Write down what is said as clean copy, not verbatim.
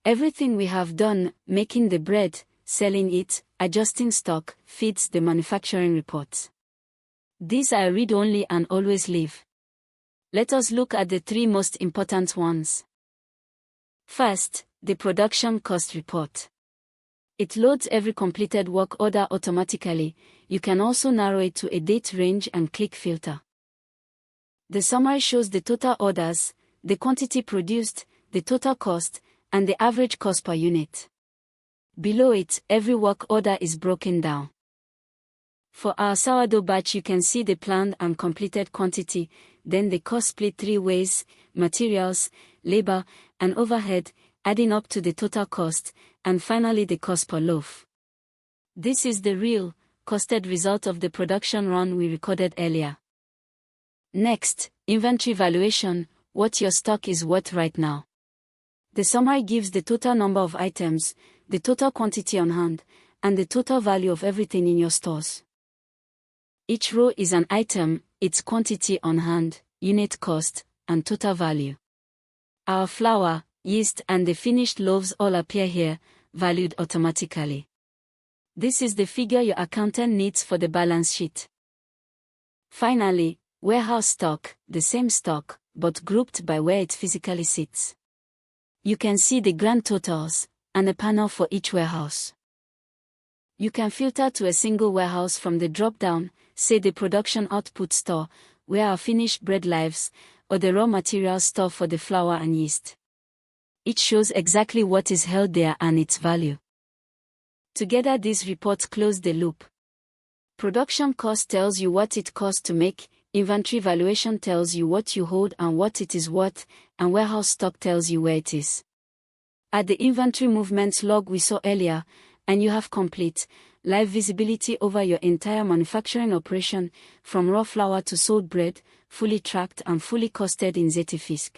Everything we have done, making the bread, selling it, adjusting stock, feeds the manufacturing reports. These are read-only and always leave. Let us look at the 3 most important ones. First, the production cost report. It loads every completed work order automatically. You can also narrow it to a date range and click filter. The summary shows the total orders, the quantity produced, the total cost, and the average cost per unit. Below it, every work order is broken down. For our sourdough batch, you can see the planned and completed quantity, then the cost split 3 ways: materials, labor, and overhead, adding up to the total cost, and finally the cost per loaf. This is the real, costed result of the production run we recorded earlier. Next, inventory valuation, what your stock is worth right now. The summary gives the total number of items, the total quantity on hand, and the total value of everything in your stores. Each row is an item, its quantity on hand, unit cost, and total value. Our flour, yeast, and the finished loaves all appear here, valued automatically. This is the figure your accountant needs for the balance sheet. Finally, warehouse stock, the same stock, but grouped by where it physically sits. You can see the grand totals, and a panel for each warehouse. You can filter to a single warehouse from the drop-down, say the production output store, where our finished bread lives, or the raw materials store for the flour and yeast. It shows exactly what is held there and its value. Together these reports close the loop. Production cost tells you what it costs to make, inventory valuation tells you what you hold and what it is worth, and warehouse stock tells you where it is. Add the inventory movements log we saw earlier, and you have complete, live visibility over your entire manufacturing operation, from raw flour to sold bread, fully tracked and fully costed in ZetaFisc.